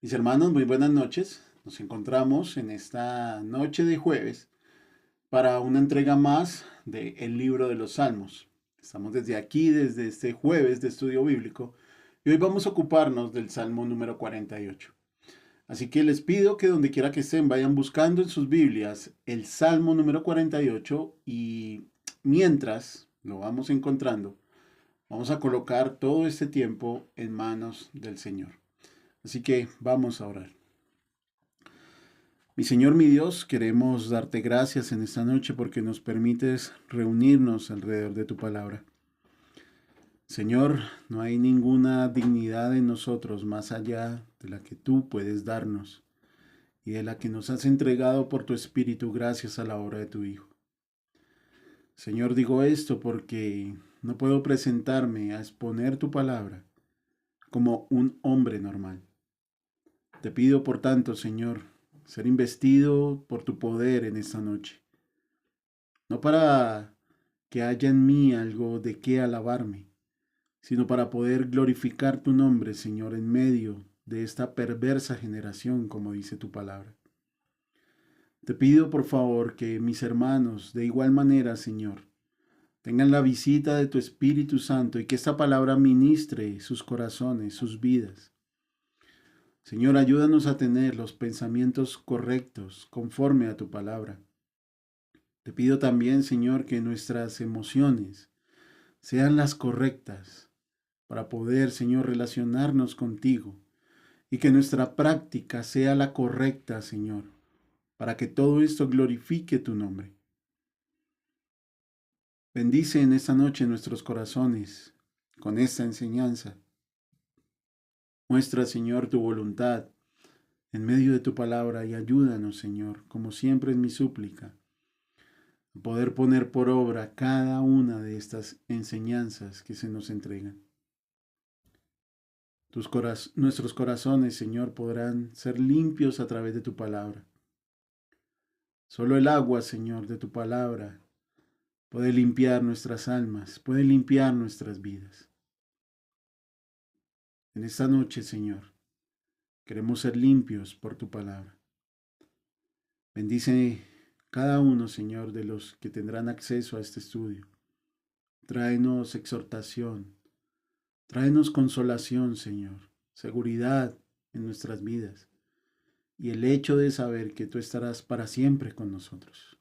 Mis hermanos, muy buenas noches. Nos encontramos en esta noche de jueves para una entrega más del libro de los Salmos. Estamos desde aquí, desde este jueves de estudio bíblico, y hoy vamos a ocuparnos del Salmo número 48. Así que les pido que donde quiera que estén vayan buscando en sus Biblias el Salmo número 48 y mientras lo vamos encontrando, vamos a colocar todo este tiempo en manos del Señor. Así que vamos a orar. Mi Señor, mi Dios, queremos darte gracias en esta noche porque nos permites reunirnos alrededor de tu palabra. Señor, no hay ninguna dignidad en nosotros más allá de la que tú puedes darnos y de la que nos has entregado por tu Espíritu gracias a la obra de tu Hijo. Señor, digo esto porque no puedo presentarme a exponer tu palabra como un hombre normal. Te pido, por tanto, Señor, ser investido por tu poder en esta noche. No para que haya en mí algo de qué alabarme, sino para poder glorificar tu nombre, Señor, en medio de esta perversa generación, como dice tu palabra. Te pido, por favor, que mis hermanos, de igual manera, Señor, tengan la visita de tu Espíritu Santo y que esta palabra ministre sus corazones, sus vidas. Señor, ayúdanos a tener los pensamientos correctos conforme a tu palabra. Te pido también, Señor, que nuestras emociones sean las correctas para poder, Señor, relacionarnos contigo y que nuestra práctica sea la correcta, Señor, para que todo esto glorifique tu nombre. Bendice en esta noche nuestros corazones con esta enseñanza. Muestra, Señor, tu voluntad en medio de tu palabra y ayúdanos, Señor, como siempre es mi súplica, a poder poner por obra cada una de estas enseñanzas que se nos entregan. Nuestros corazones, Señor, podrán ser limpios a través de tu palabra. Solo el agua, Señor, de tu palabra puede limpiar nuestras almas, puede limpiar nuestras vidas. En esta noche, Señor, queremos ser limpios por tu palabra. Bendice cada uno, Señor, de los que tendrán acceso a este estudio. Tráenos exhortación, tráenos consolación, Señor, seguridad en nuestras vidas y el hecho de saber que tú estarás para siempre con nosotros.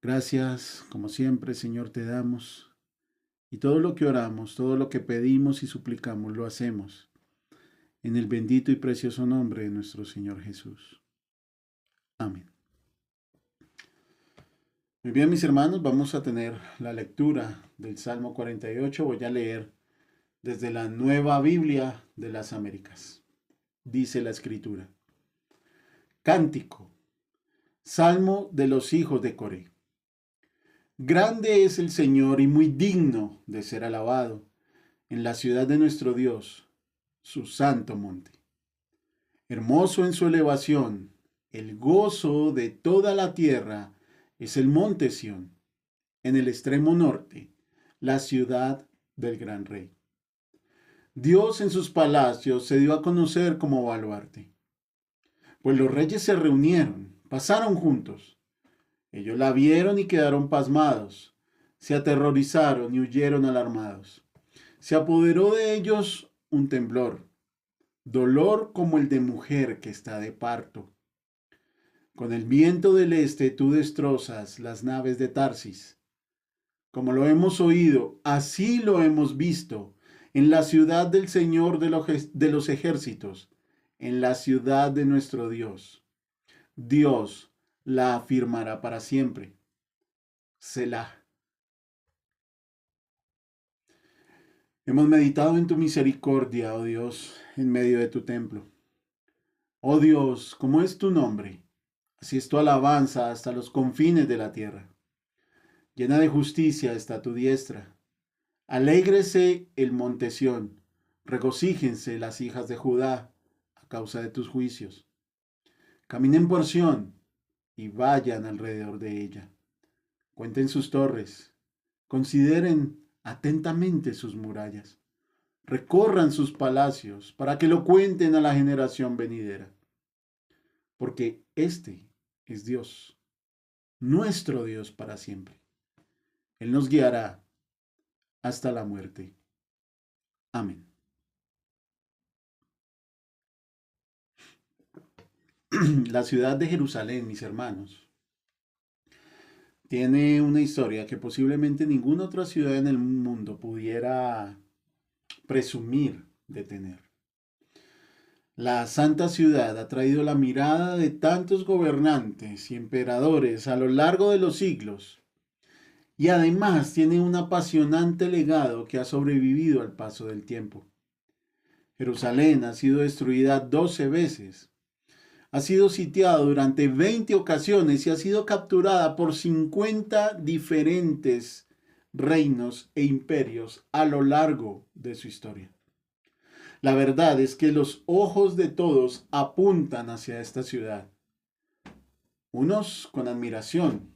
Gracias, como siempre, Señor, te damos. Y todo lo que oramos, todo lo que pedimos y suplicamos, lo hacemos en el bendito y precioso nombre de nuestro Señor Jesús. Amén. Muy bien, mis hermanos, vamos a tener la lectura del Salmo 48. Voy a leer desde la Nueva Biblia de las Américas. Dice la Escritura. Cántico. Salmo de los hijos de Coré. Grande es el Señor y muy digno de ser alabado en la ciudad de nuestro Dios, su santo monte. Hermoso en su elevación, el gozo de toda la tierra es el monte Sión, en el extremo norte, la ciudad del gran rey. Dios en sus palacios se dio a conocer como baluarte. Pues los reyes se reunieron, pasaron juntos. Ellos la vieron y quedaron pasmados. Se aterrorizaron y huyeron alarmados. Se apoderó de ellos un temblor, dolor como el de mujer que está de parto. Con el viento del este tú destrozas las naves de Tarsis. Como lo hemos oído, así lo hemos visto en la ciudad del Señor de los ejércitos, en la ciudad de nuestro Dios. Dios la afirmará para siempre. Selah. Hemos meditado en tu misericordia, oh Dios, en medio de tu templo. Oh Dios, ¿cómo es tu nombre? Así es tu alabanza hasta los confines de la tierra. Llena de justicia está tu diestra. Alégrese el monte Sión, regocíjense las hijas de Judá a causa de tus juicios. Caminen por Sión y vayan alrededor de ella. Cuenten sus torres, consideren atentamente sus murallas. recorran sus palacios para que lo cuenten a la generación venidera. Porque este es Dios, nuestro Dios para siempre. Él nos guiará hasta la muerte. Amén. La ciudad de Jerusalén, mis hermanos, tiene una historia que posiblemente ninguna otra ciudad en el mundo pudiera presumir de tener. La santa ciudad ha traído la mirada de tantos gobernantes y emperadores a lo largo de los siglos y además tiene un apasionante legado que ha sobrevivido al paso del tiempo. Jerusalén ha sido destruida 12 veces, ha sido sitiada durante 20 ocasiones y ha sido capturada por 50 diferentes reinos e imperios a lo largo de su historia. La verdad es que los ojos de todos apuntan hacia esta ciudad. Unos con admiración,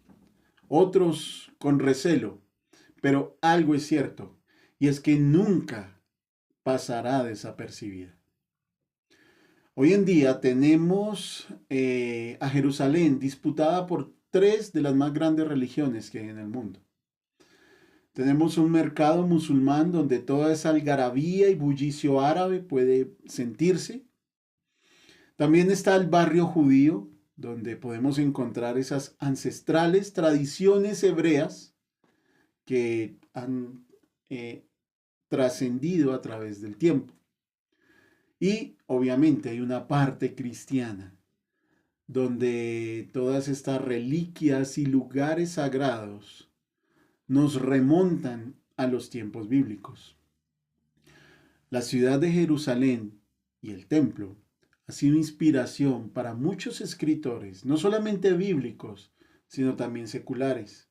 otros con recelo, pero algo es cierto, y es que nunca pasará desapercibida. Hoy en día tenemos a Jerusalén disputada por tres de las más grandes religiones que hay en el mundo. Tenemos un mercado musulmán donde toda esa algarabía y bullicio árabe puede sentirse. También está el barrio judío, donde podemos encontrar esas ancestrales tradiciones hebreas que han trascendido a través del tiempo. Y obviamente hay una parte cristiana, donde todas estas reliquias y lugares sagrados nos remontan a los tiempos bíblicos. La ciudad de Jerusalén y el templo ha sido inspiración para muchos escritores, no solamente bíblicos, sino también seculares.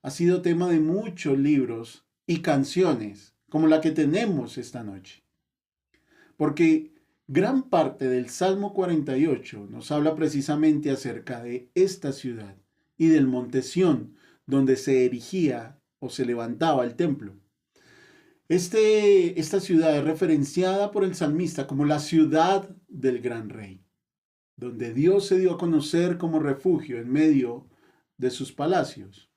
Ha sido tema de muchos libros y canciones, como la que tenemos esta noche. Porque gran parte del Salmo 48 nos habla precisamente acerca de esta ciudad y del monte Sión, donde se erigía o se levantaba el templo. Esta ciudad es referenciada por el salmista como la ciudad del gran rey, donde Dios se dio a conocer como refugio en medio de sus palacios.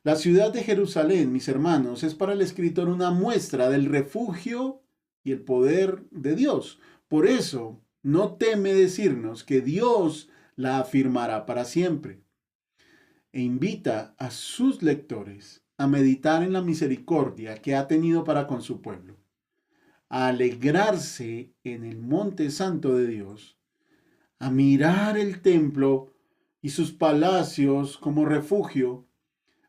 La ciudad de Jerusalén, mis hermanos, es para el escritor una muestra del refugio y el poder de Dios. Por eso, no teme decirnos que Dios la afirmará para siempre. E invita a sus lectores a meditar en la misericordia que ha tenido para con su pueblo, a alegrarse en el monte santo de Dios, a mirar el templo y sus palacios como refugio,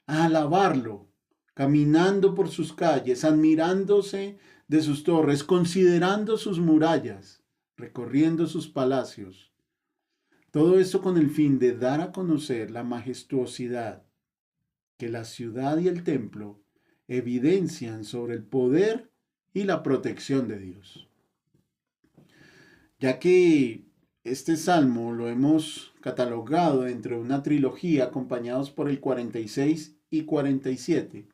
a alabarlo, caminando por sus calles, admirándose de sus torres, considerando sus murallas, recorriendo sus palacios. Todo esto con el fin de dar a conocer la majestuosidad que la ciudad y el templo evidencian sobre el poder y la protección de Dios. Ya que este salmo lo hemos catalogado dentro de una trilogía acompañados por el 46 y 47,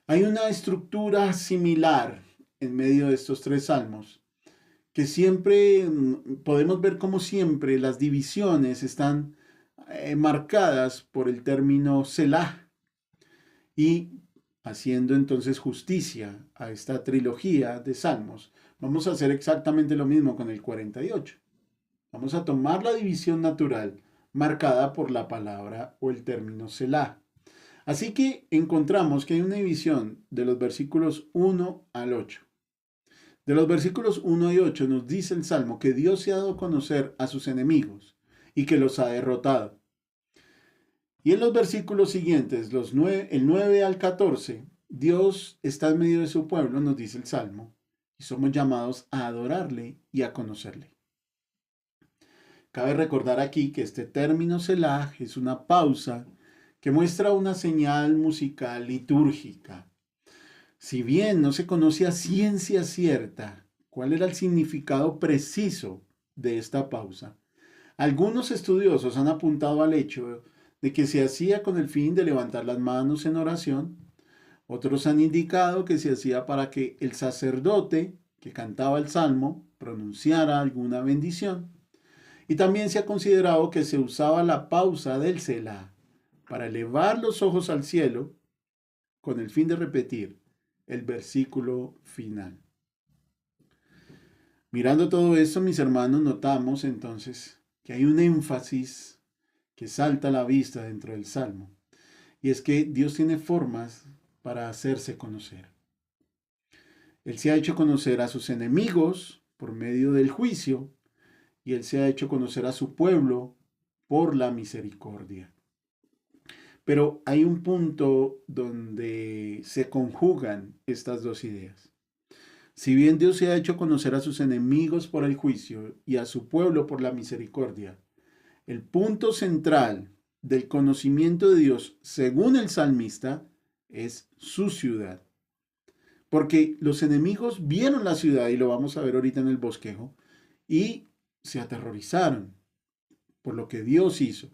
hay una estructura similar en medio de estos tres salmos, que siempre podemos ver como siempre las divisiones están marcadas por el término Selah, y haciendo entonces justicia a esta trilogía de salmos, vamos a hacer exactamente lo mismo con el 48. Vamos a tomar la división natural marcada por la palabra o el término Selah. Así que encontramos que hay una división de los versículos 1 al 8. De los versículos 1 y 8 nos dice el Salmo que Dios se ha dado a conocer a sus enemigos y que los ha derrotado. Y en los versículos siguientes, el 9 al 14, Dios está en medio de su pueblo, nos dice el Salmo, y somos llamados a adorarle y a conocerle. Cabe recordar aquí que este término Selah es una pausa que muestra una señal musical litúrgica. Si bien no se conoce a ciencia cierta cuál era el significado preciso de esta pausa, algunos estudiosos han apuntado al hecho de que se hacía con el fin de levantar las manos en oración Otros han indicado que se hacía para que el sacerdote que cantaba el salmo pronunciara alguna bendición. Y también se ha considerado que se usaba la pausa del Selah para elevar los ojos al cielo con el fin de repetir el versículo final. Mirando todo esto, mis hermanos, notamos entonces que hay un énfasis que salta a la vista dentro del Salmo. Y es que Dios tiene formas para hacerse conocer. Él se ha hecho conocer a sus enemigos por medio del juicio y Él se ha hecho conocer a su pueblo por la misericordia. Pero hay un punto donde se conjugan estas dos ideas. Si bien Dios se ha hecho conocer a sus enemigos por el juicio y a su pueblo por la misericordia, el punto central del conocimiento de Dios, según el salmista, es su ciudad. Porque los enemigos vieron la ciudad, y lo vamos a ver ahorita en el bosquejo, y se aterrorizaron por lo que Dios hizo.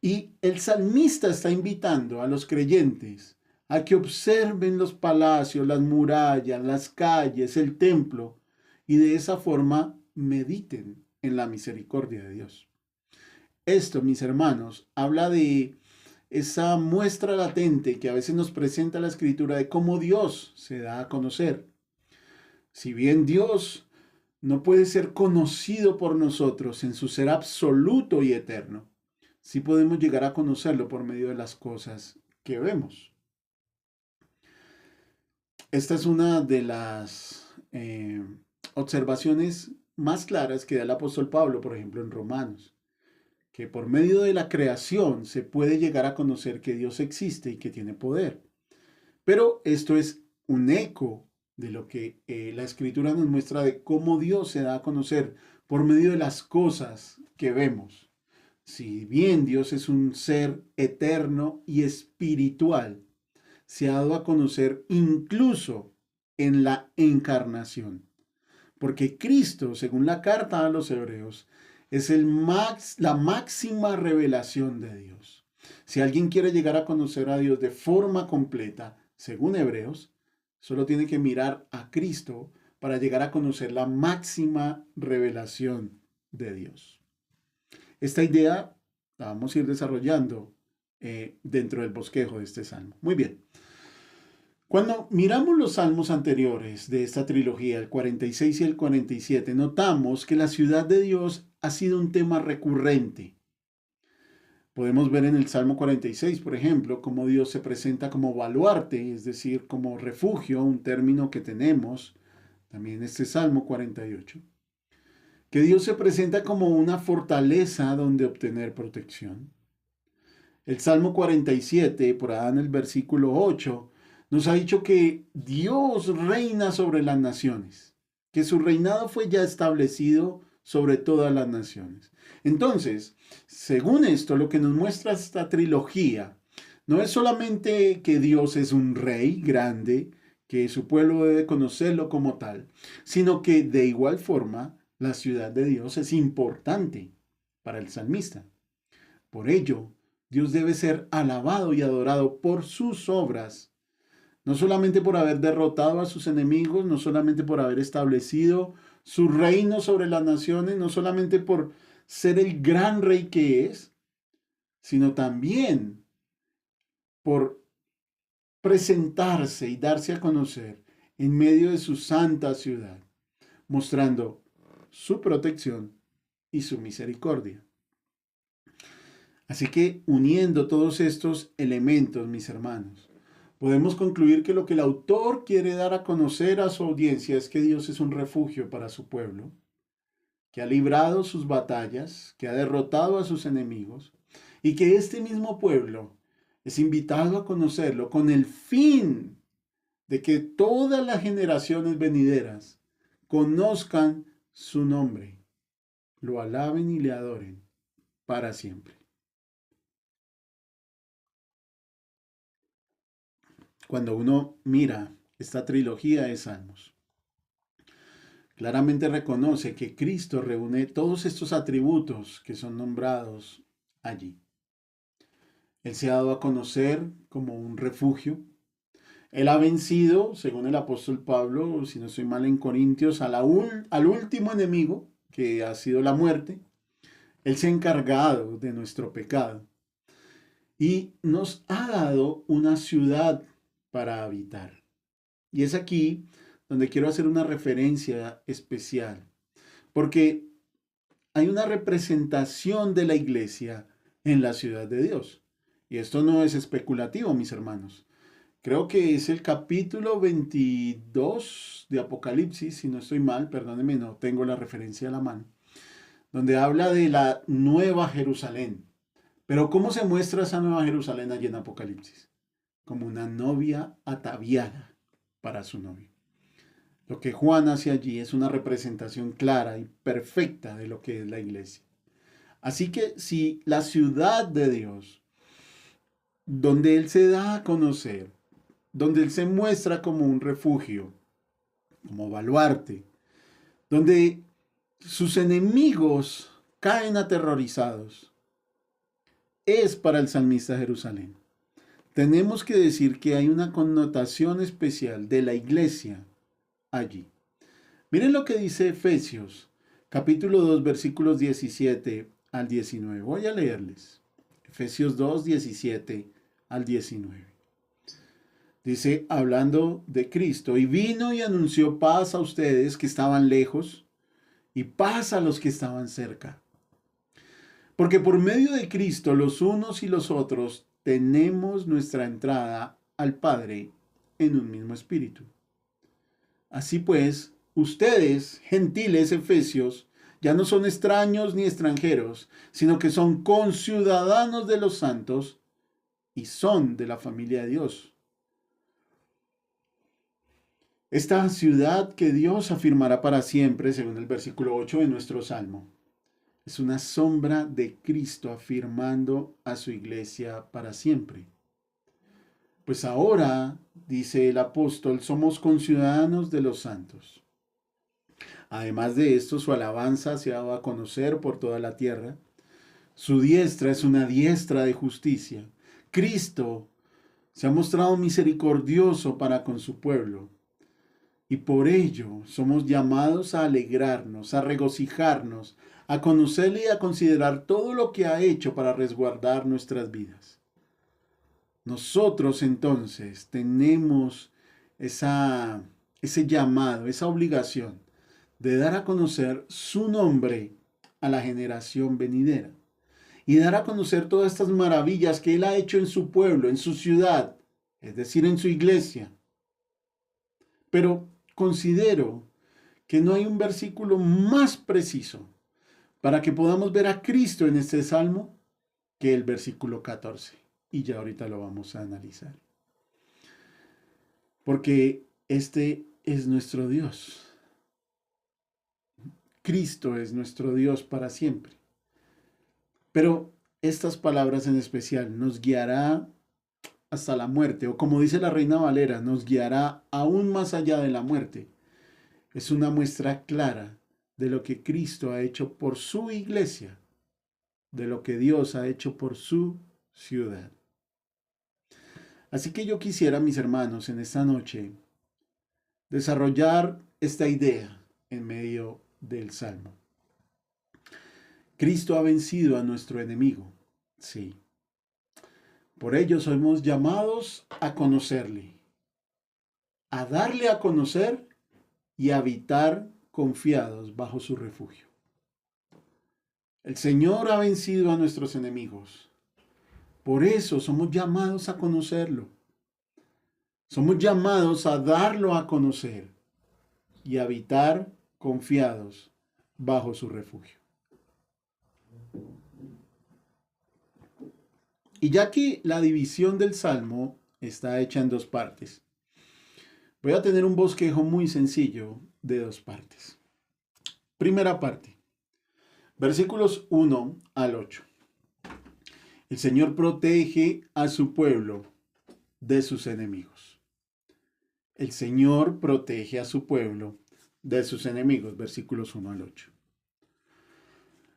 Y el salmista está invitando a los creyentes a que observen los palacios, las murallas, las calles, el templo, y de esa forma mediten en la misericordia de Dios. Esto, mis hermanos, habla de esa muestra latente que a veces nos presenta la Escritura de cómo Dios se da a conocer. Si bien Dios no puede ser conocido por nosotros en su ser absoluto y eterno, sí podemos llegar a conocerlo por medio de las cosas que vemos. Esta es una de las observaciones más claras que da el apóstol Pablo, por ejemplo, en Romanos, que por medio de la creación se puede llegar a conocer que Dios existe y que tiene poder. Pero esto es un eco de lo que la Escritura nos muestra de cómo Dios se da a conocer por medio de las cosas que vemos. Si bien Dios es un ser eterno y espiritual, se ha dado a conocer incluso en la encarnación. Porque Cristo, según la carta a los Hebreos, es la máxima revelación de Dios. Si alguien quiere llegar a conocer a Dios de forma completa, según Hebreos, solo tiene que mirar a Cristo para llegar a conocer la máxima revelación de Dios. Esta idea la vamos a ir desarrollando dentro del bosquejo de este salmo. Muy bien. Cuando miramos los salmos anteriores de esta trilogía, el 46 y el 47, notamos que la ciudad de Dios ha sido un tema recurrente. Podemos ver en el Salmo 46, por ejemplo, cómo Dios se presenta como baluarte, es decir, como refugio, un término que tenemos también en este Salmo 48. Que Dios se presenta como una fortaleza donde obtener protección. El Salmo 47, por allá en el versículo 8, nos ha dicho que Dios reina sobre las naciones, que su reinado fue ya establecido sobre todas las naciones. Entonces, según esto, lo que nos muestra esta trilogía no es solamente que Dios es un rey grande, que su pueblo debe conocerlo como tal, sino que de igual forma la ciudad de Dios es importante para el salmista. Por ello, Dios debe ser alabado y adorado por sus obras, no solamente por haber derrotado a sus enemigos, no solamente por haber establecido su reino sobre las naciones, no solamente por ser el gran rey que es, sino también por presentarse y darse a conocer en medio de su santa ciudad, mostrando su protección y su misericordia. Así que uniendo todos estos elementos, mis hermanos, podemos concluir que lo que el autor quiere dar a conocer a su audiencia es que Dios es un refugio para su pueblo, que ha librado sus batallas, que ha derrotado a sus enemigos, y que este mismo pueblo es invitado a conocerlo con el fin de que todas las generaciones venideras conozcan su nombre, lo alaben y le adoren para siempre. Cuando uno mira esta trilogía de salmos, claramente reconoce que Cristo reúne todos estos atributos que son nombrados allí. Él se ha dado a conocer como un refugio, Él ha vencido, según el apóstol Pablo, si no estoy mal en Corintios, al último enemigo, que ha sido la muerte. Él se ha encargado de nuestro pecado y nos ha dado una ciudad para habitar. Y es aquí donde quiero hacer una referencia especial, porque hay una representación de la iglesia en la ciudad de Dios. Y esto no es especulativo, mis hermanos. Creo que es el capítulo 22 de Apocalipsis, si no estoy mal, perdónenme, no tengo la referencia a la mano, donde habla de la nueva Jerusalén. Pero ¿cómo se muestra esa nueva Jerusalén allí en Apocalipsis? Como una novia ataviada para su novio. Lo que Juan hace allí es una representación clara y perfecta de lo que es la iglesia. Así que si la ciudad de Dios, donde Él se da a conocer, donde Él se muestra como un refugio, como baluarte, donde sus enemigos caen aterrorizados, es para el salmista Jerusalén. Tenemos que decir que hay una connotación especial de la iglesia allí. Miren lo que dice Efesios, capítulo 2, versículos 17 al 19. Voy a leerles. Efesios 2, 17 al 19. Dice, hablando de Cristo, y vino y anunció paz a ustedes que estaban lejos y paz a los que estaban cerca. Porque por medio de Cristo los unos y los otros tenemos nuestra entrada al Padre en un mismo espíritu. Así pues, ustedes, gentiles efesios, ya no son extraños ni extranjeros, sino que son conciudadanos de los santos y son de la familia de Dios. Esta ciudad que Dios afirmará para siempre, según el versículo 8 de nuestro Salmo, es una sombra de Cristo afirmando a su iglesia para siempre. Pues ahora, dice el apóstol, somos conciudadanos de los santos. Además de esto, su alabanza se ha dado a conocer por toda la tierra. Su diestra es una diestra de justicia. Cristo se ha mostrado misericordioso para con su pueblo. Y por ello somos llamados a alegrarnos, a regocijarnos, a conocerle y a considerar todo lo que ha hecho para resguardar nuestras vidas. Nosotros entonces tenemos ese llamado, esa obligación de dar a conocer su nombre a la generación venidera y dar a conocer todas estas maravillas que Él ha hecho en su pueblo, en su ciudad, es decir, en su iglesia. Pero considero que no hay un versículo más preciso para que podamos ver a Cristo en este salmo que el versículo 14. Y ya ahorita lo vamos a analizar. Porque este es nuestro Dios. Cristo es nuestro Dios para siempre. Pero estas palabras en especial nos guiará hasta la muerte, o como dice la Reina Valera, nos guiará aún más allá de la muerte. Es una muestra clara de lo que Cristo ha hecho por su iglesia, de lo que Dios ha hecho por su ciudad. Así que yo quisiera, mis hermanos, en esta noche, desarrollar esta idea en medio del Salmo. Cristo ha vencido a nuestro enemigo, sí. Por ello somos llamados a conocerle, a darle a conocer y a habitar confiados bajo su refugio. El Señor ha vencido a nuestros enemigos. Por eso somos llamados a conocerlo. Somos llamados a darlo a conocer y a habitar confiados bajo su refugio. Y ya que la división del Salmo está hecha en dos partes, voy a tener un bosquejo muy sencillo de dos partes. Primera parte, versículos 1 al 8. El Señor protege a su pueblo de sus enemigos. El Señor protege a su pueblo de sus enemigos, versículos 1 al 8.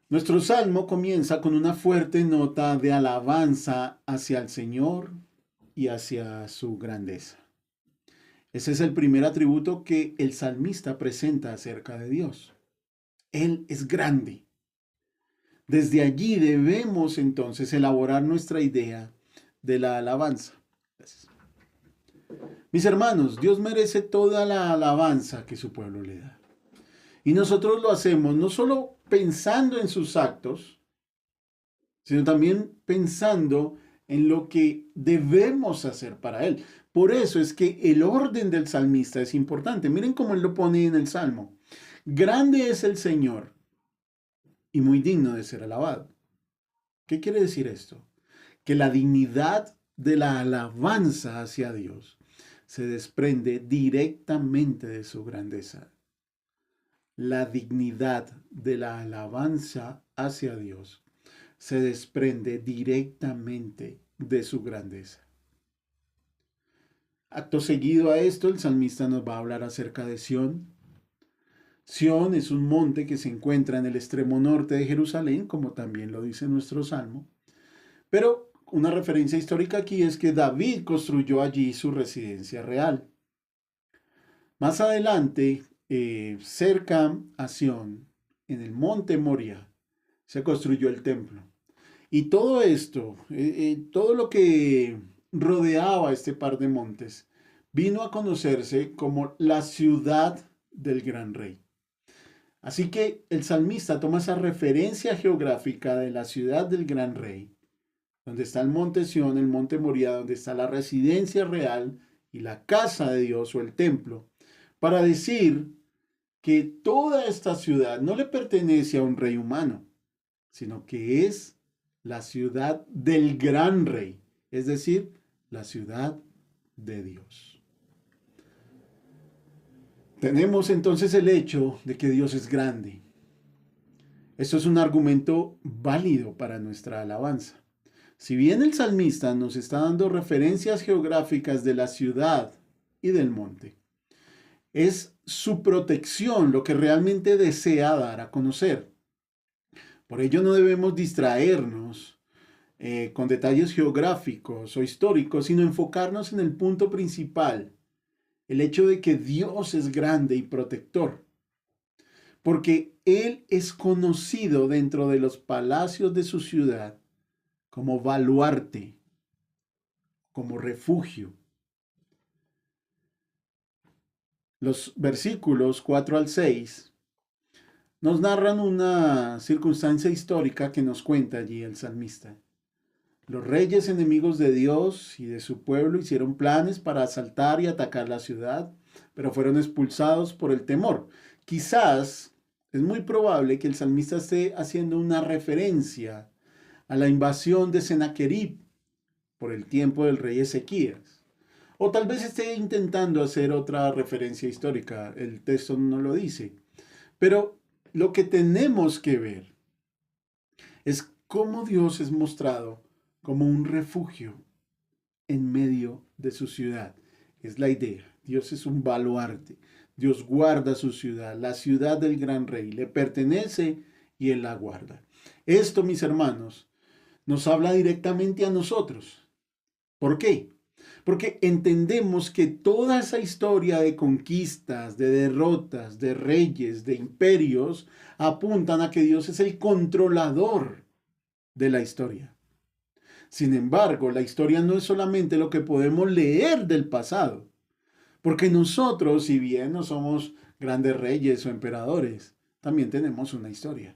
Nuestro salmo comienza con una fuerte nota de alabanza hacia el Señor y hacia su grandeza. Ese es el primer atributo que el salmista presenta acerca de Dios. Él es grande. Desde allí debemos entonces elaborar nuestra idea de la alabanza. Gracias. Mis hermanos, Dios merece toda la alabanza que su pueblo le da. Y nosotros lo hacemos no solo pensando en sus actos, sino también pensando en lo que debemos hacer para Él. Por eso es que el orden del salmista es importante. Miren cómo Él lo pone en el Salmo. Grande es el Señor y muy digno de ser alabado. ¿Qué quiere decir esto? Que la dignidad de la alabanza hacia Dios se desprende directamente de su grandeza. La dignidad de la alabanza hacia Dios se desprende directamente de su grandeza. Acto seguido a esto, el salmista nos va a hablar acerca de Sión. Sión es un monte que se encuentra en el extremo norte de Jerusalén, como también lo dice nuestro salmo. Pero una referencia histórica aquí es que David construyó allí su residencia real. Más adelante, cerca a Sión, en el monte Moria, se construyó el templo. Y todo esto, todo lo que rodeaba este par de montes, vino a conocerse como la ciudad del gran rey. Así que el salmista toma esa referencia geográfica de la ciudad del gran rey, donde está el monte Sión, el monte Moria, donde está la residencia real y la casa de Dios o el templo, para decir que toda esta ciudad no le pertenece a un rey humano, sino que es la ciudad del gran rey, es decir, la ciudad de Dios. Tenemos entonces el hecho de que Dios es grande. Esto es un argumento válido para nuestra alabanza. Si bien el salmista nos está dando referencias geográficas de la ciudad y del monte, es su protección lo que realmente desea dar a conocer. Por ello no debemos distraernos con detalles geográficos o históricos, sino enfocarnos en el punto principal, el hecho de que Dios es grande y protector, porque Él es conocido dentro de los palacios de su ciudad como baluarte, como refugio. Los versículos 4 al 6 nos narran una circunstancia histórica que nos cuenta allí el salmista. Los reyes enemigos de Dios y de su pueblo hicieron planes para asaltar y atacar la ciudad, pero fueron expulsados por el temor. Quizás es muy probable que el salmista esté haciendo una referencia a la invasión de Sennacherib por el tiempo del rey Ezequías. O tal vez esté intentando hacer otra referencia histórica. El texto no lo dice. Pero lo que tenemos que ver es cómo Dios es mostrado como un refugio en medio de su ciudad. Es la idea. Dios es un baluarte. Dios guarda su ciudad. La ciudad del gran rey le pertenece y Él la guarda. Esto, mis hermanos, nos habla directamente a nosotros. ¿Por qué? Porque entendemos que toda esa historia de conquistas, de derrotas, de reyes, de imperios, apuntan a que Dios es el controlador de la historia. Sin embargo, la historia no es solamente lo que podemos leer del pasado, porque nosotros, si bien no somos grandes reyes o emperadores, también tenemos una historia.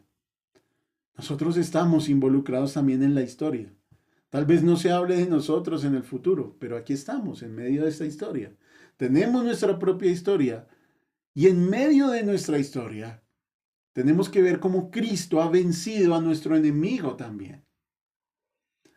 Nosotros estamos involucrados también en la historia. Tal vez no se hable de nosotros en el futuro, pero aquí estamos, en medio de esta historia. Tenemos nuestra propia historia y en medio de nuestra historia tenemos que ver cómo Cristo ha vencido a nuestro enemigo también.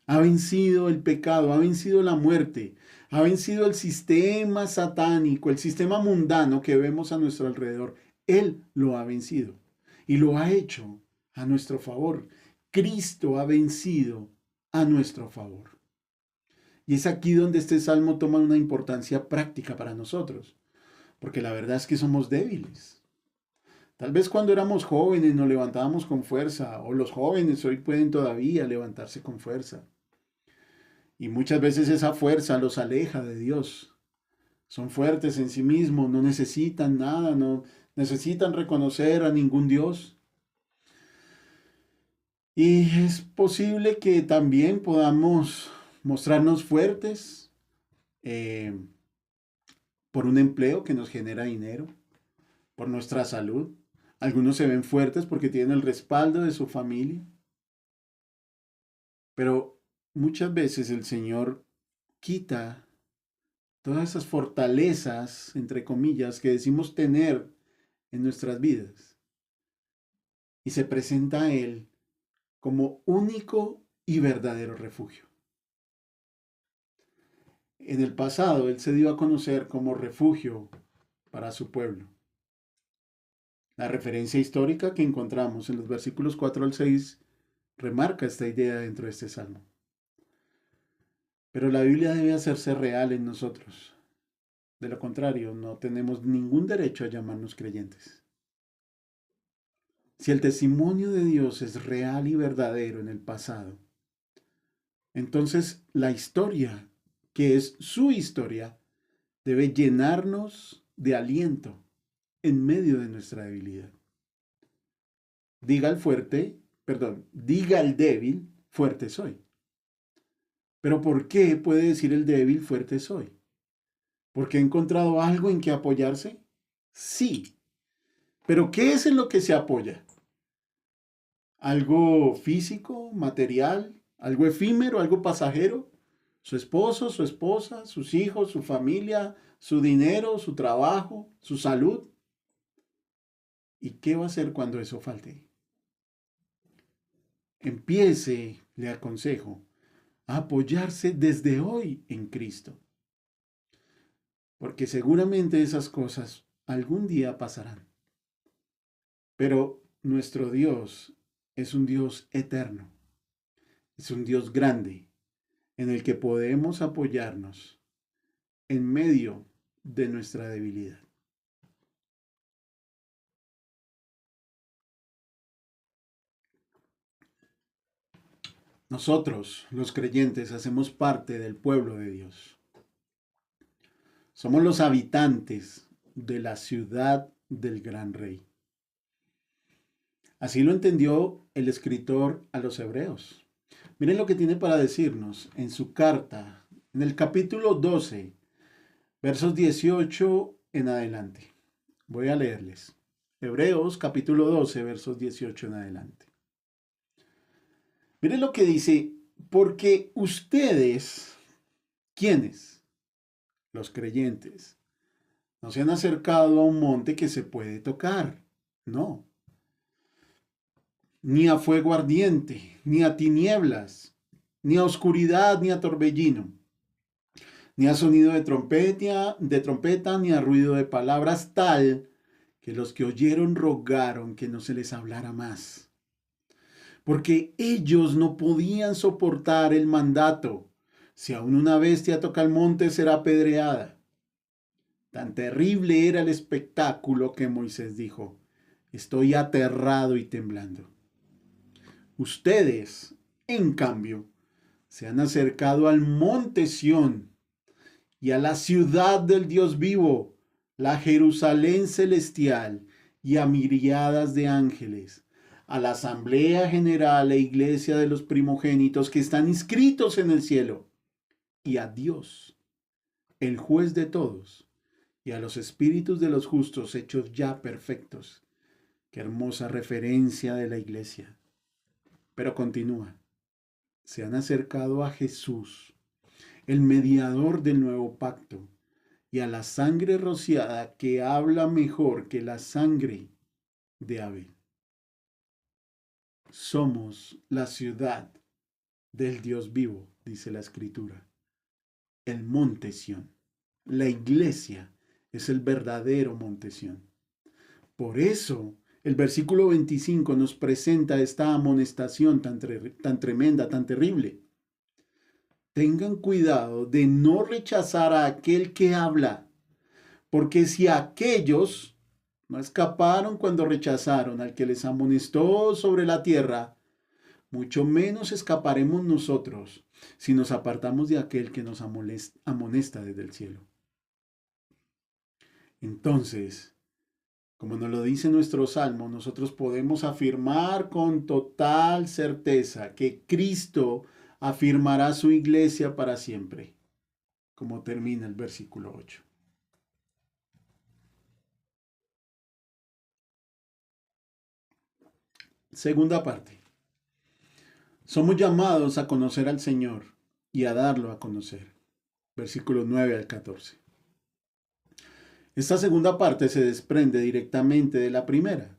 Ha vencido el pecado, ha vencido la muerte, ha vencido el sistema satánico, el sistema mundano que vemos a nuestro alrededor. Él lo ha vencido y lo ha hecho a nuestro favor. Cristo ha vencido a nuestro favor. Y es aquí donde este salmo toma una importancia práctica para nosotros, porque la verdad es que somos débiles. Tal vez cuando éramos jóvenes nos levantábamos con fuerza, o los jóvenes hoy pueden todavía levantarse con fuerza. Y muchas veces esa fuerza los aleja de Dios. Son fuertes en sí mismos, no necesitan nada, no necesitan reconocer a ningún Dios. Y es posible que también podamos mostrarnos fuertes eh, por un empleo que nos genera dinero, por nuestra salud. Algunos se ven fuertes porque tienen el respaldo de su familia, pero muchas veces el Señor quita todas esas fortalezas, entre comillas, que decimos tener en nuestras vidas y se presenta a Él como único y verdadero refugio. En el pasado, Él se dio a conocer como refugio para su pueblo. La referencia histórica que encontramos en los versículos 4 al 6 remarca esta idea dentro de este salmo. Pero la Biblia debe hacerse real en nosotros. De lo contrario, no tenemos ningún derecho a llamarnos creyentes. Si el testimonio de Dios es real y verdadero en el pasado, entonces la historia, que es su historia, debe llenarnos de aliento en medio de nuestra debilidad. Diga al fuerte, perdón, diga al débil, fuerte soy. Pero ¿por qué puede decir el débil, fuerte soy? ¿Porque ha encontrado algo en que apoyarse? Sí. Pero ¿qué es en lo que se apoya? ¿Algo físico, material, algo efímero, algo pasajero? ¿Su esposo, su esposa, sus hijos, su familia, su dinero, su trabajo, su salud? ¿Y qué va a hacer cuando eso falte? Empiece, le aconsejo, a apoyarse desde hoy en Cristo, porque seguramente esas cosas algún día pasarán. Pero nuestro Dios es un Dios eterno, es un Dios grande, en el que podemos apoyarnos en medio de nuestra debilidad. Nosotros, los creyentes, hacemos parte del pueblo de Dios. Somos los habitantes de la ciudad del gran rey. Así lo entendió el escritor a los hebreos. Miren lo que tiene para decirnos en su carta, en el capítulo 12, versos 18 en adelante. Voy a leerles. Hebreos capítulo 12, versos 18 en adelante. Miren lo que dice, porque ustedes, ¿quiénes? Los creyentes, no se han acercado a un monte que se puede tocar, no, ni a fuego ardiente, ni a tinieblas, ni a oscuridad, ni a torbellino, ni a sonido de trompeta, ni a ruido de palabras tal que los que oyeron rogaron que no se les hablara más. Porque ellos no podían soportar el mandato. Si aún una bestia toca el monte, será apedreada. Tan terrible era el espectáculo que Moisés dijo, estoy aterrado y temblando. Ustedes, en cambio, se han acercado al monte Sión y a la ciudad del Dios vivo, la Jerusalén celestial, y a miriadas de ángeles, a la asamblea general e iglesia de los primogénitos que están inscritos en el cielo, y a Dios, el juez de todos, y a los espíritus de los justos hechos ya perfectos. Qué hermosa referencia de la iglesia. Pero continúa. Se han acercado a Jesús, el mediador del nuevo pacto, y a la sangre rociada que habla mejor que la sangre de Abel. Somos la ciudad del Dios vivo, dice la Escritura. El monte Sión. La iglesia es el verdadero monte Sión. Por eso, el versículo 25 nos presenta esta amonestación tan tremenda, tan terrible. Tengan cuidado de no rechazar a aquel que habla, porque si aquellos no escaparon cuando rechazaron al que les amonestó sobre la tierra, mucho menos escaparemos nosotros si nos apartamos de aquel que nos amonesta desde el cielo. Entonces, como nos lo dice nuestro salmo, nosotros podemos afirmar con total certeza que Cristo afirmará su iglesia para siempre, como termina el versículo 8. Segunda parte. Somos llamados a conocer al Señor y a darlo a conocer. Versículos 9 al 14. Esta segunda parte se desprende directamente de la primera.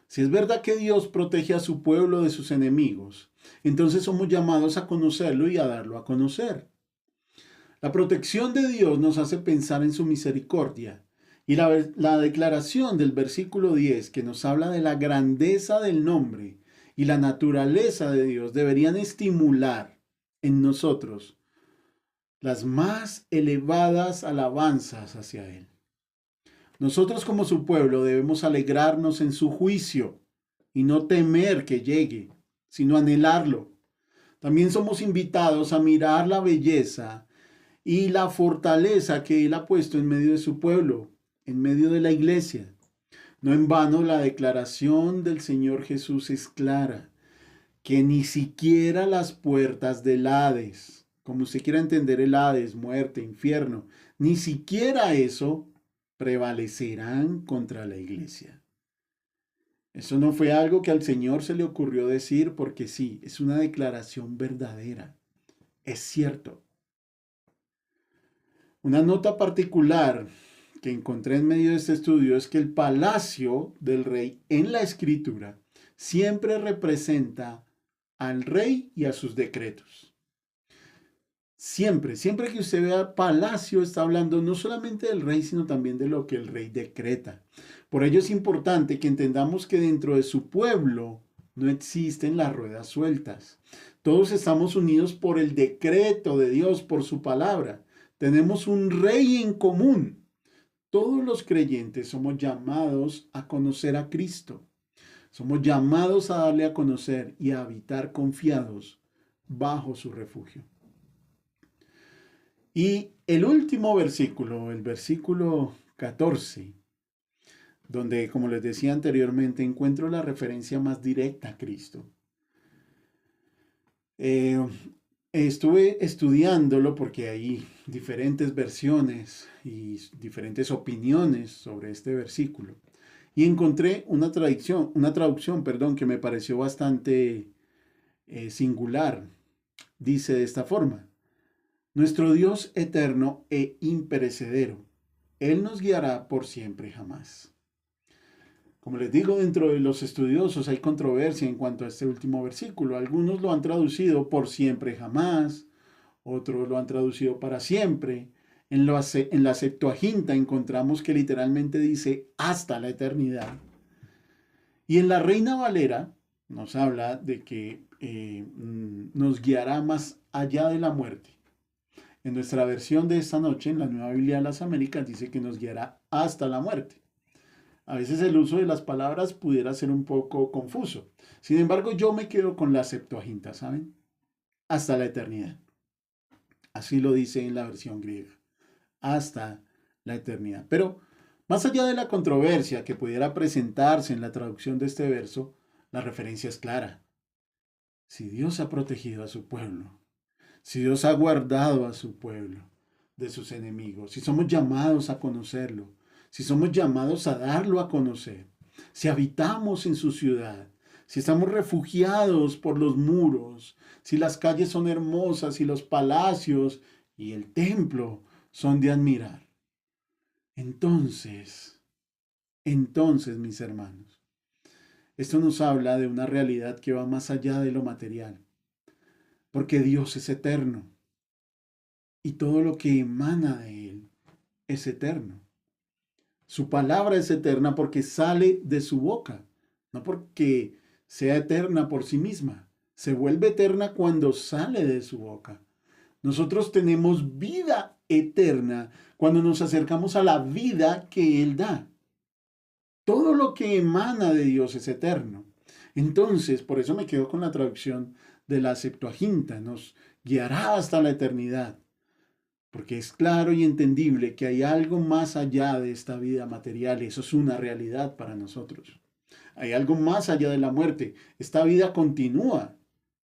Si es verdad que Dios protege a su pueblo de sus enemigos, entonces somos llamados a conocerlo y a darlo a conocer. La protección de Dios nos hace pensar en su misericordia. Y la declaración del versículo 10 que nos habla de la grandeza del nombre y la naturaleza de Dios deberían estimular en nosotros las más elevadas alabanzas hacia Él. Nosotros como su pueblo debemos alegrarnos en su juicio y no temer que llegue, sino anhelarlo. También somos invitados a mirar la belleza y la fortaleza que Él ha puesto en medio de su pueblo, en medio de la iglesia. No en vano la declaración del Señor Jesús es clara, que ni siquiera las puertas del Hades, como usted quiera entender el Hades, muerte, infierno, ni siquiera eso prevalecerán contra la iglesia. Eso no fue algo que al Señor se le ocurrió decir porque sí, es una declaración verdadera. Es cierto. Una nota particular que encontré en medio de este estudio es que el palacio del rey en la escritura siempre representa al rey y a sus decretos. Siempre, siempre que usted vea palacio, está hablando no solamente del rey, sino también de lo que el rey decreta. Por ello es importante que entendamos que dentro de su pueblo no existen las ruedas sueltas. Todos estamos unidos por el decreto de Dios, por su palabra. Tenemos un rey en común. Todos los creyentes somos llamados a conocer a Cristo. Somos llamados a darle a conocer y a habitar confiados bajo su refugio. Y el último versículo, el versículo 14, donde, como les decía anteriormente, encuentro la referencia más directa a Cristo. Estuve estudiándolo porque hay diferentes versiones y diferentes opiniones sobre este versículo. Y encontré una traducción, que me pareció bastante singular. Dice de esta forma: nuestro Dios eterno e imperecedero, Él nos guiará por siempre jamás. Como les digo, dentro de los estudiosos hay controversia en cuanto a este último versículo. Algunos lo han traducido por siempre jamás, otros lo han traducido para siempre. En la Septuaginta encontramos que literalmente dice hasta la eternidad. Y en la Reina Valera nos habla de que nos guiará más allá de la muerte. En nuestra versión de esta noche, en la Nueva Biblia de las Américas, dice que nos guiará hasta la muerte. A veces el uso de las palabras pudiera ser un poco confuso. Sin embargo, yo me quedo con la Septuaginta, ¿saben? Hasta la eternidad. Así lo dice en la versión griega. Hasta la eternidad. Pero más allá de la controversia que pudiera presentarse en la traducción de este verso, la referencia es clara. Si Dios ha protegido a su pueblo, si Dios ha guardado a su pueblo de sus enemigos, si somos llamados a conocerlo, si somos llamados a darlo a conocer, si habitamos en su ciudad, si estamos refugiados por los muros, si las calles son hermosas y los palacios y el templo son de admirar. Entonces, mis hermanos, esto nos habla de una realidad que va más allá de lo material. Porque Dios es eterno y todo lo que emana de Él es eterno. Su palabra es eterna porque sale de su boca, no porque sea eterna por sí misma. Se vuelve eterna cuando sale de su boca. Nosotros tenemos vida eterna cuando nos acercamos a la vida que Él da. Todo lo que emana de Dios es eterno. Entonces, por eso me quedo con la traducción de la Septuaginta, nos guiará hasta la eternidad. porque es claro y entendible que hay algo más allá de esta vida material y eso es una realidad para nosotros. Hay algo más allá de la muerte. Esta vida continúa,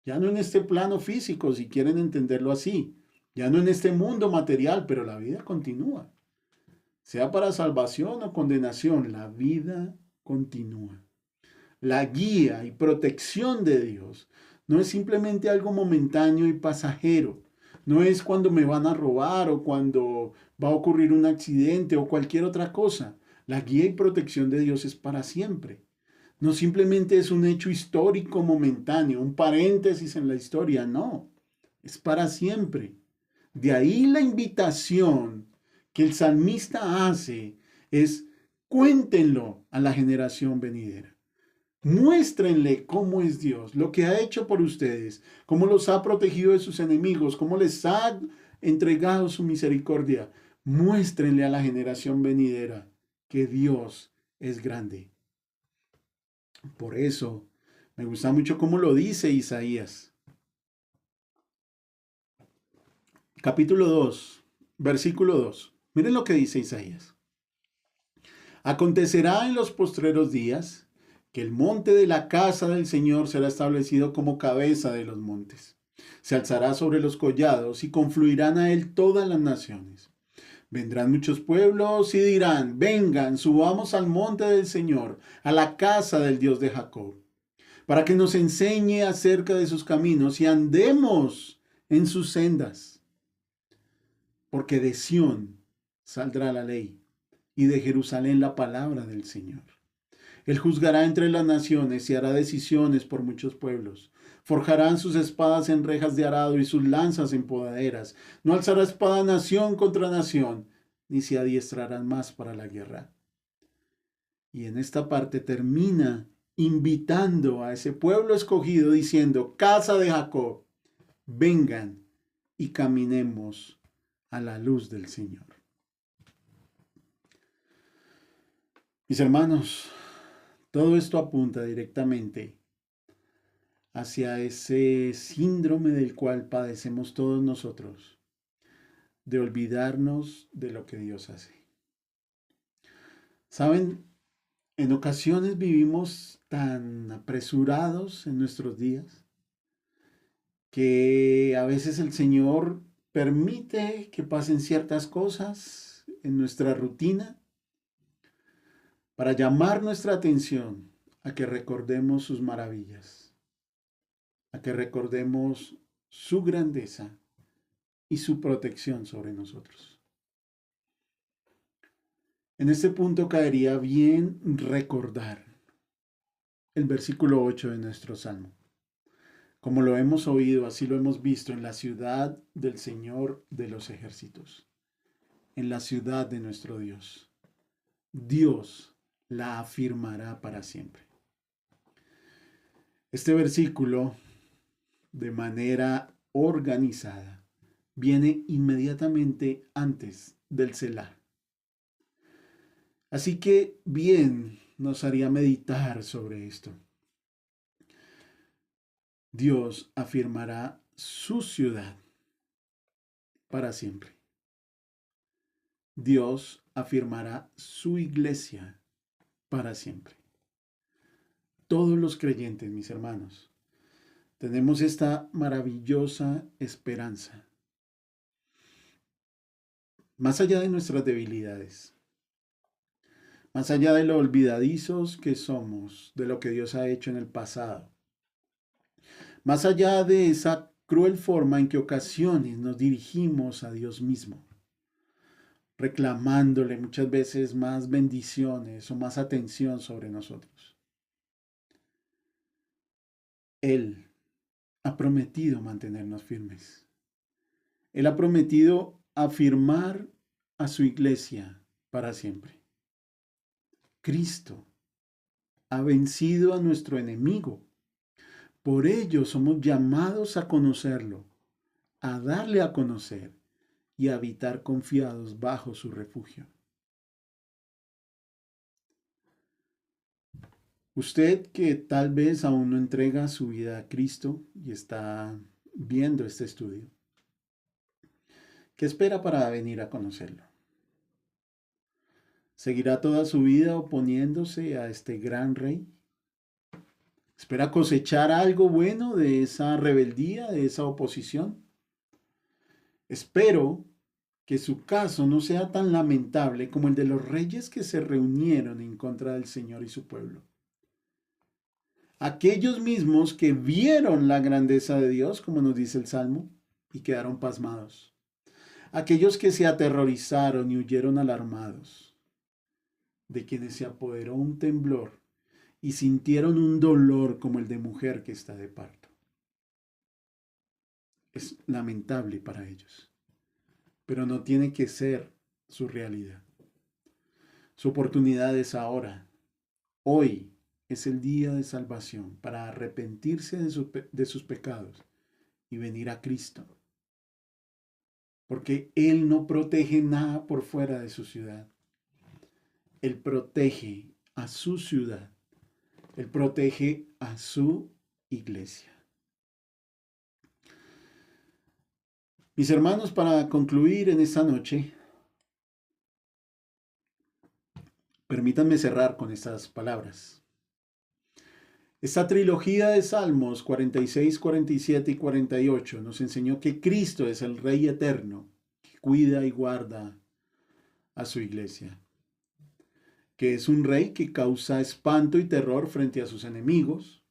ya no en este plano físico, si quieren entenderlo así, ya no en este mundo material, pero la vida continúa. Sea para salvación o condenación, la vida continúa. La guía y protección de Dios no es simplemente algo momentáneo y pasajero. No es cuando me van a robar o cuando va a ocurrir un accidente o cualquier otra cosa. La guía y protección de Dios es para siempre. No simplemente es un hecho histórico momentáneo, un paréntesis en la historia, no. Es para siempre. De ahí la invitación que el salmista hace es cuéntenlo a la generación venidera. Muéstrenle cómo es Dios, lo que ha hecho por ustedes, cómo los ha protegido de sus enemigos, cómo les ha entregado su misericordia. Muéstrenle a la generación venidera que Dios es grande. Por eso me gusta mucho cómo lo dice Isaías. Capítulo 2, versículo 2. Miren lo que dice Isaías. Acontecerá en los postreros días que el monte de la casa del Señor será establecido como cabeza de los montes. Se alzará sobre los collados y confluirán a él todas las naciones. Vendrán muchos pueblos y dirán, vengan, subamos al monte del Señor, a la casa del Dios de Jacob, para que nos enseñe acerca de sus caminos y andemos en sus sendas. Porque de Sión saldrá la ley y de Jerusalén la palabra del Señor. Él juzgará entre las naciones y hará decisiones por muchos pueblos. Forjarán sus espadas en rejas de arado y sus lanzas en podaderas. No alzará espada nación contra nación, ni se adiestrarán más para la guerra. Y en esta parte termina invitando a ese pueblo escogido diciendo, casa de Jacob, vengan y caminemos a la luz del Señor. Mis hermanos, todo esto apunta directamente hacia ese síndrome del cual padecemos todos nosotros, de olvidarnos de lo que Dios hace. ¿Saben? En ocasiones vivimos tan apresurados en nuestros días que a veces el Señor permite que pasen ciertas cosas en nuestra rutina para llamar nuestra atención a que recordemos sus maravillas, a que recordemos su grandeza y su protección sobre nosotros. En este punto caería bien recordar el versículo 8 de nuestro Salmo. Como lo hemos oído, así lo hemos visto en la ciudad del Señor de los ejércitos, en la ciudad de nuestro Dios. Dios la afirmará para siempre. Este versículo, de manera organizada, viene inmediatamente antes del Selah. Así que bien nos haría meditar sobre esto. Dios afirmará su ciudad para siempre. Dios afirmará su iglesia para siempre. Todos los creyentes, mis hermanos, tenemos esta maravillosa esperanza. Más allá de nuestras debilidades, más allá de lo olvidadizos que somos, de lo que Dios ha hecho en el pasado, más allá de esa cruel forma en que ocasiones nos dirigimos a Dios mismo, reclamándole muchas veces más bendiciones o más atención sobre nosotros. Él ha prometido mantenernos firmes. Él ha prometido afirmar a su iglesia para siempre. Cristo ha vencido a nuestro enemigo. Por ello somos llamados a conocerlo, a darle a conocer y a habitar confiados bajo su refugio. Usted que tal vez aún no entrega su vida a Cristo y está viendo este estudio, ¿Qué espera para venir a conocerlo? ¿Seguirá toda su vida oponiéndose a este gran rey? ¿Espera cosechar algo bueno de esa rebeldía, de esa oposición? Espero que su caso no sea tan lamentable como el de los reyes que se reunieron en contra del Señor y su pueblo. Aquellos mismos que vieron la grandeza de Dios, como nos dice el Salmo, y quedaron pasmados. Aquellos que se aterrorizaron y huyeron alarmados, de quienes se apoderó un temblor y sintieron un dolor como el de mujer que está de parto. Es lamentable para ellos, pero no tiene que ser su realidad. Su oportunidad es ahora. Hoy es el día de salvación para arrepentirse de sus pecados y venir a Cristo. Porque Él no protege nada por fuera de su ciudad. Él protege a su ciudad. Él protege a su iglesia. Mis hermanos, para concluir en esta noche, permítanme cerrar con estas palabras. Esta trilogía de Salmos 46, 47 y 48 nos enseñó que Cristo es el Rey eterno que cuida y guarda a su iglesia, que es un rey que causa espanto y terror frente a sus enemigos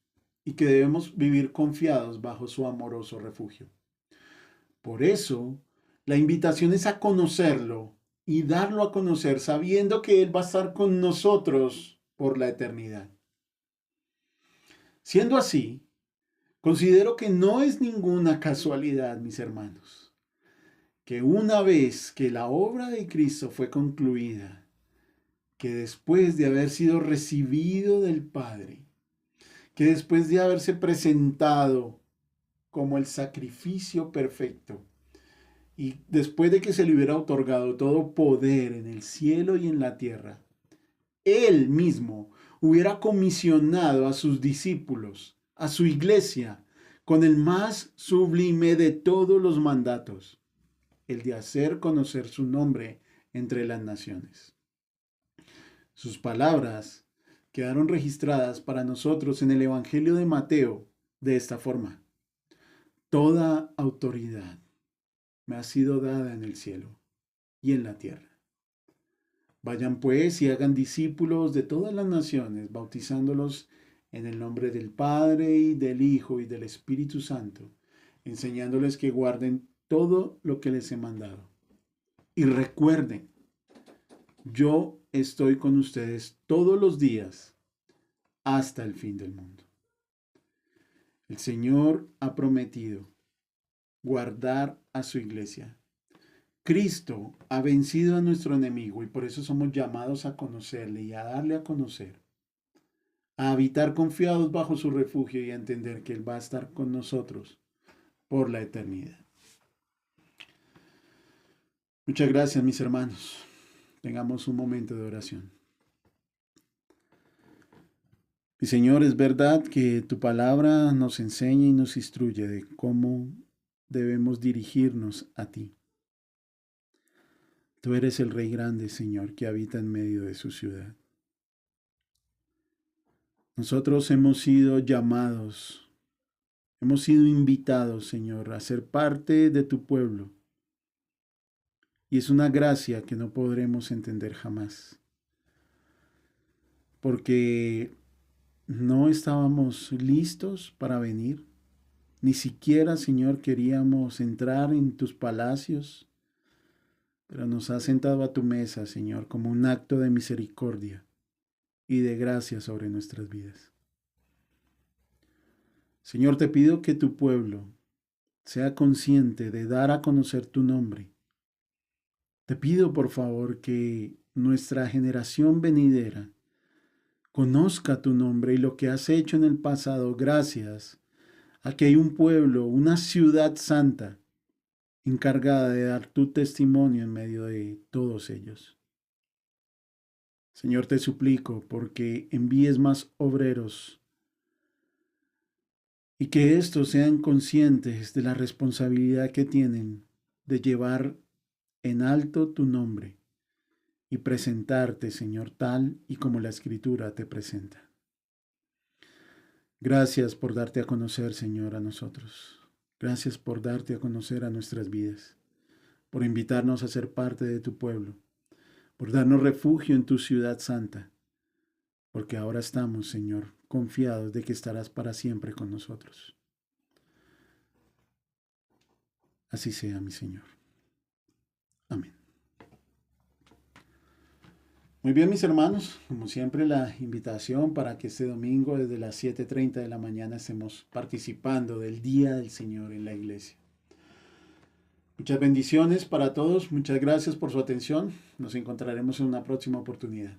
y que debemos vivir confiados bajo su amoroso refugio. Por eso, la invitación es a conocerlo y darlo a conocer sabiendo que Él va a estar con nosotros por la eternidad. Siendo así, considero que no es ninguna casualidad, mis hermanos, que una vez que la obra de Cristo fue concluida, que después de haber sido recibido del Padre, que después de haberse presentado como el sacrificio perfecto, y después de que se le hubiera otorgado todo poder en el cielo y en la tierra, Él mismo hubiera comisionado a sus discípulos, a su iglesia, con el más sublime de todos los mandatos, el de hacer conocer su nombre entre las naciones. Sus palabras quedaron registradas para nosotros en el Evangelio de Mateo de esta forma. Toda autoridad me ha sido dada en el cielo y en la tierra. Vayan pues y hagan discípulos de todas las naciones, bautizándolos en el nombre del Padre y del Hijo y del Espíritu Santo, enseñándoles que guarden todo lo que les he mandado. Y recuerden, yo estoy con ustedes todos los días hasta el fin del mundo. El Señor ha prometido guardar a su iglesia. Cristo ha vencido a nuestro enemigo y por eso somos llamados a conocerle y a darle a conocer, a habitar confiados bajo su refugio y a entender que Él va a estar con nosotros por la eternidad. Muchas gracias, mis hermanos. Tengamos un momento de oración. Mi Señor, es verdad que tu palabra nos enseña y nos instruye de cómo debemos dirigirnos a ti. Tú eres el Rey grande, Señor, que habita en medio de su ciudad. Nosotros hemos sido llamados, hemos sido invitados, Señor, a ser parte de tu pueblo. Y es una gracia que no podremos entender jamás. Porque no estábamos listos para venir. Ni siquiera, Señor, queríamos entrar en tus palacios. Pero nos has sentado a tu mesa, Señor, como un acto de misericordia y de gracia sobre nuestras vidas. Señor, te pido que tu pueblo sea consciente de dar a conocer tu nombre. Te pido, por favor, que nuestra generación venidera conozca tu nombre y lo que has hecho en el pasado gracias a que hay un pueblo, una ciudad santa, encargada de dar tu testimonio en medio de todos ellos. Señor, te suplico porque envíes más obreros y que estos sean conscientes de la responsabilidad que tienen de llevar en alto tu nombre y presentarte, Señor, tal y como la Escritura te presenta. Gracias por darte a conocer, Señor, a nosotros. Gracias por darte a conocer a nuestras vidas, por invitarnos a ser parte de tu pueblo, por darnos refugio en tu ciudad santa, porque ahora estamos, Señor, confiados de que estarás para siempre con nosotros. Así sea, mi Señor. Amén. Muy bien, mis hermanos, como siempre la invitación para que este domingo desde las 7:30 de la mañana estemos participando del Día del Señor en la iglesia. Muchas bendiciones para todos, muchas gracias por su atención, nos encontraremos en una próxima oportunidad.